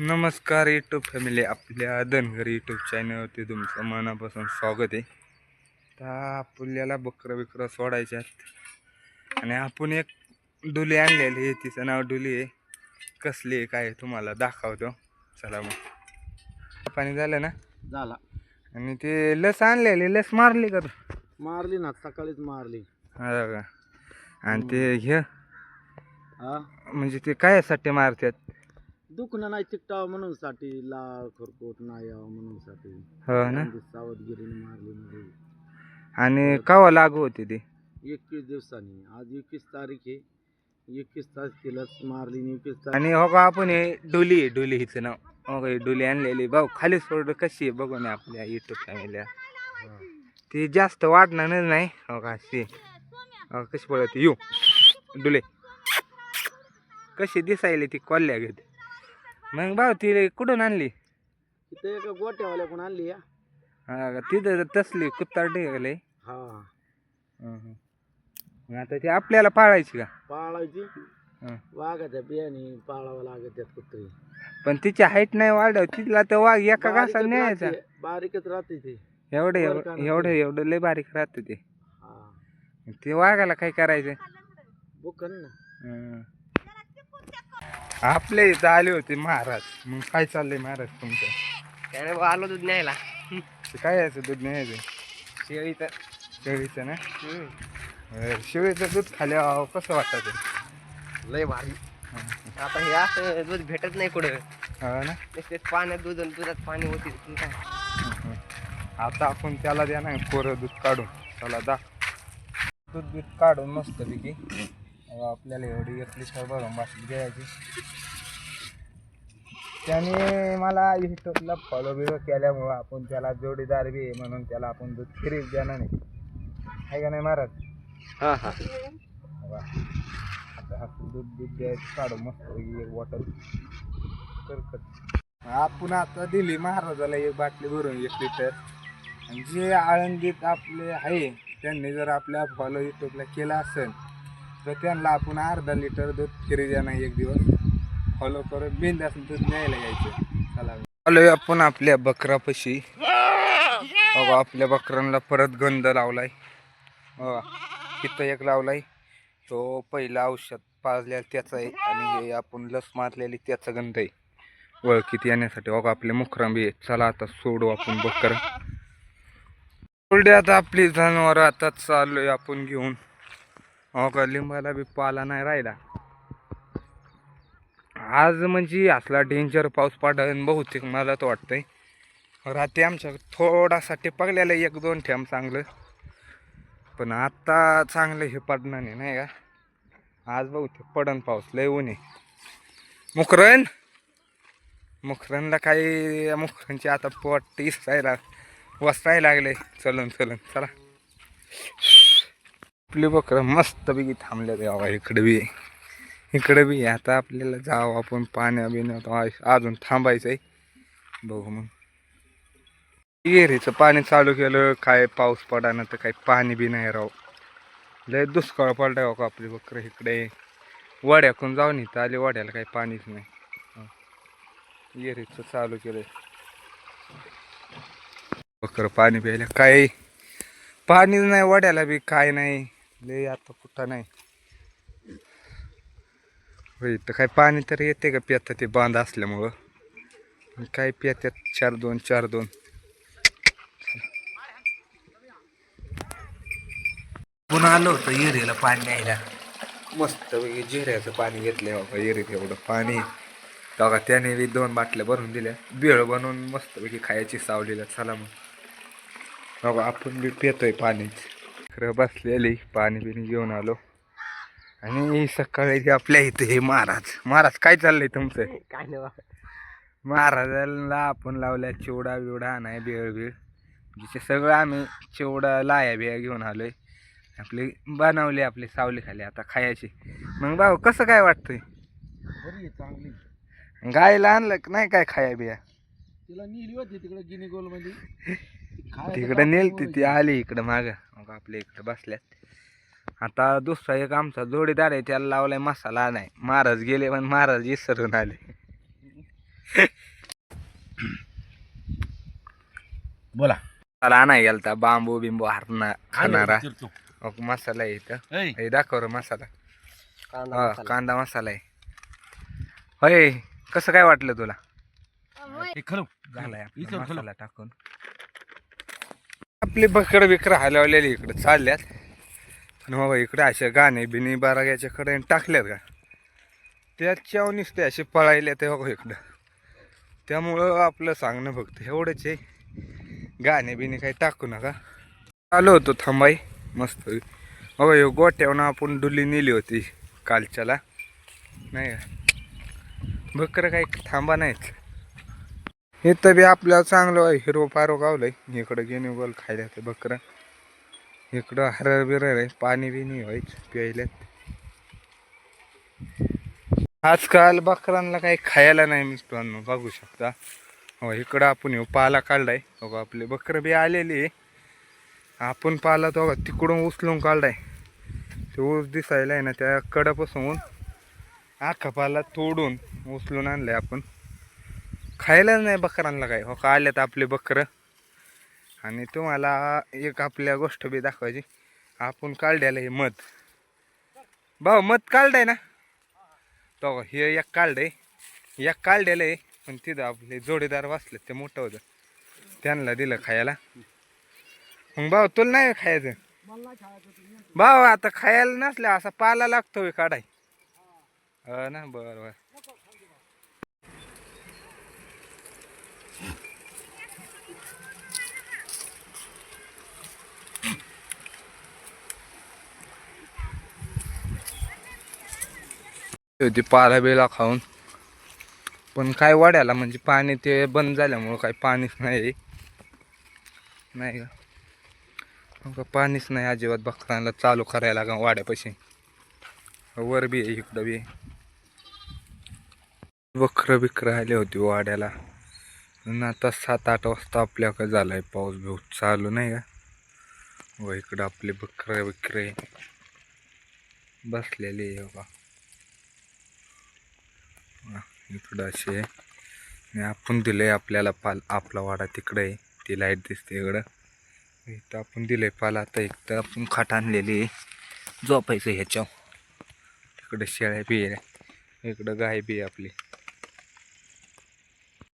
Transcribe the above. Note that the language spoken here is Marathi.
नमस्कार यूट्यूब फॅमिली, आपल्या धनगर यूट्यूब चॅनलवरती तुमचं मनापासून स्वागत आहे. तर आपल्याला बकरं सोडायचे आहेत आणि आपण एक डुली आणलेली आहे. तिचं नाव डुली आहे. कसली आहे काय तुम्हाला दाखवतो. चला मग. पाणी झालं ना? झाला. आणि ते लस आणलेली, लस मारली का? मारली ना, सकाळीच मारली. हा का? आणि ते हे हा, म्हणजे ते कायसाठी मारतात? दुखणं नाही चिकटावं म्हणून साठी, लाळ खरकोट नाही यावं म्हणून साठी. हो ना. सावधगिरीने मारली म्हणजे. आणि केव्हा लागू होती ती? 21 दिवसांनी. आज 21 तारीख आहे. 21 तारखेलाच मारली. 21 तारीख. आणि हो का, आपण हे डुली हिचं नाव हो का, डुली आणलेली भाऊ खाली सोड. कशी आहे बघू ना आपल्या युट्यूब फॅमिलीला. ती जास्त वाढणार नाही हो का. अशी कशी पडत येऊ डुले, कशी दिसायली ती कोल्ह्या घेत. मग भाऊ ती कुठून आणली? तिथे एका गोट्यावाल्याकडून आणली या. हा का, तिथं तसली कुत्तारडी गेले. हा, मग आता ती आपल्याला पाळायची का? पाळायची. वाघाच्या बियाणे पाळावं लागत त्यात कुत्री. पण तिची हाईट नाही वाढव. तिला तर वाघ एका घासात न्यायचा. बारीकच राहते ते. एवढं लय बारीक राहते ते. हा, ते वाघाला काय करायचं? बुकन ना. आपल्या इथं आले होते महाराज. मग काय चाललंय महाराज तुमचं? त्याने आलो दूध न्यायला. काय यायचं दूध न्यायचं? शेळीचं. शेळीचं ना? शेळीचं दूध खाल्यावर कसं वाटतं? लय भारी. आता हे असं दूध भेटत नाही कुठं. हो ना. तेच पाण्यात दूध आणि दुधात पाणी होती काय. आता आपण त्याला द्या ना कोरं दूध काढून. चला दूध काढून मस्त पैकी आपल्याला एवढी 1 लिटर भरून बाटली द्यायची. त्याने मला युट्यूबला फॉलो बिलो केल्यामुळं आपण त्याला जोडीदार बी आहे म्हणून त्याला आपण दूध फ्रीज देणार नाही आहे का नाही महाराज? हा हा. आता दूध द्यायचं काढून मस्त एक बॉटल करकट. आपण आता दिली महाराजाला एक बाटली भरून 1 लिटर. आणि जे आळंदीत आपले आहे त्यांनी जर आपल्या फॉलो युट्यूबला केला असेल तर त्यांना आपण अर्धा लिटर दूध फ्री देणार. एक दिवस फॉलो करून बिंदास दूध न्यायला यायचं. चला आलोय आपण आपल्या बकरापाशी. बघा आपल्या बकरांना परत गंध लावलाय. तिथं एक लावलाय. तो पहिला औषध पाजलेला त्याचा आहे आणि हे आपण लस मारलेली त्याचा गंध आहे ओळखीत येण्यासाठी. बघा आपले मुखरांबी आहे. चला आता सोडू आपण बकर. आता आपली जनावर आता चाललोय आपण घेऊन. हो का, लिंबाला बी पाला नाही राहिला आज. म्हणजे असला डेंजर पाऊस पडन बहुतेक मला तर वाटतंय. रात्री आमच्या थोडासा टिपकलेला 1-2 थेंब चांगलं. पण आता चांगलं हे पडणार नाही का. आज बहुतेक पडन पाऊस. लय ऊन आहे. मुखरणला काही मुखरणची आता पोट इसरायला वसायला लागले. चलन चला. आपली बकरं मस्त पैकी थांबल्या तेव्हा इकडे बी आता आपल्याला जावं आपण पाण्या बिण्यात अजून थांबायचंय. बघू मग. विहिरीचं पाणी चालू केलं काय पाऊस पडा ना तर काही पाणी बी नाही राव. लय दुष्काळ पडलाय हो का. आपली बकरं इकडे वड्याकून जाऊन इथं आले. वड्याला काही पाणीच नाही. विहिरीचं चालू केलंय. बकरं पाणी प्यायला काय पाणीच नाही वड्याला बी काय नाही. लय आता कुठं नाही होय. तर काय पाणी तर येते का पिता ते बांध असल्यामुळं. काय पितात 4-2. पुन्हा आलो होतं विहिरीला पाणी द्यायला. मस्त जिऱ्याचं पाणी घेतलंय बाबा विहिरीत. एवढं पाणी बघा. त्याने बी 2 बाटल्या भरून दिल्या. बिळ बनवून मस्तपैकी खायची सावलीला. चला मग बघा आपण बी पितोय पाणीच. खरं बसलेली पाणी बिणी घेऊन आलो. आणि सकाळी आपल्या इथे हे महाराज काय चाललंय तुमचं? काय नाही. महाराजाला आपण लावल्या चिवडा बिवडा नाही बिळ जिथे सगळं आम्ही चिवडा लाया बिया घेऊन आलोय. आपली बनवली आपली सावली खाली आता खायची. मग भाऊ कसं काय वाटतंय? बरी चांगली. गायला आणलं नाही काय खाया बिया? तिला नेली होती तिकडे गिनी गोल मध्ये. तिकडे नेलती ती आली इकडं मागं. मग आपल्या इकडं बसल्यात. आता दुसरा एक आमचा जोडीदार आहे त्याला लावलाय मसाला नाही. महाराज गेले पण महाराज विसरून आले. बोला. मला नाही गेलता बांबू बिंबू हरणार खाणारा चिरतो. मसाला आहे इथं. ऐ, हे दाखव रे मसाला. कांदा हा, मसाला. कांदा मसाला आहे. होय, कसं काय वाटलं तुला? हे खरं झालाय आपला इथं खरं. मसाला टाकून. आपली बकर बिकर हलवलेली इकडे चालल्यात. आणि बाबा इकडे असे गाणे बिनी बाराग्याच्याकडे टाकल्यात का त्याच्यावर नुसते असे पळायले ते बघा इकडं. त्यामुळं आपलं सांगणं फक्त एवढंच आहे, गाणे बिने काही टाकू नका. आलो होतो थांबाई मस्त. बघा ह्यो गोट्यावरून आपण डुली नेली होती कालच्याला नाही का. बकरं काही थांबा नाहीत. इथं बी आपल्याला चांगलं हिरो पारो गावलंय. इकडं गेणे गोल खायला ते बकरं. इकडं हरर बिरर आहे, पाणी बिनी व्हायचं प्यायल्यात. आजकाल बकरांना काही खायला नाही मित्रांनो, बघू शकता. हो इकडं आपण येऊ पाला काढलाय. बघा आपले बकरं बी आलेली आहे. आपण पाला तो बघा तिकडून उचलून काढलाय. ते ऊस दिसायला आहे ना, त्या कडापासून आखा पाला तोडून उचलून आणलाय आपण. खायला नाही बकरांना काय. हो का आल्यात आपले बकरं. आणि तुम्हाला एक आपल्या गोष्ट बी दाखवायची. आपण काढलेलं हे मध. भाऊ मध काढलंय ना तो. हे एक काढलंय, एक काढलेलं आहे. पण तिथं आपले जोडीदार वाचले ते मोठं होतं, त्यांना दिलं खायला. मग भाऊ तुला नाही खायचं? भाऊ आता खायला नसलं असा पाला लागतो काढाय. हो ना, बरं बरं. होती पाला बिला खाऊन. पण काय वाड्याला म्हणजे पाणी ते बंद झाल्यामुळं काही पाणीच नाही नाही का. मग पाणीच नाही अजिबात बकरांना चालू करायला का वाड्यापाशी. वर बी आहे इकडं बी. बकरं बिकरं आले होती वाड्याला. आणि आता 7-8 वाजता आपल्याकडे झालाय पाऊस बिऊस चालू नाही का. व इकडं आपले बकरं बिकरे बसलेले आहे बघा. इकडं असे आणि आपण दिलंय आपल्याला पाल. आपला वाडा तिकडे आहे, ती लाईट दिसते इकडं. इथं आपण दिलंय पाल. आता एक तर आपण खाट आणलेली आहे झोपायचं ह्याच्यावर. तिकडं शेळ्या बी आहे, इकडं गाय बी आहे आपली.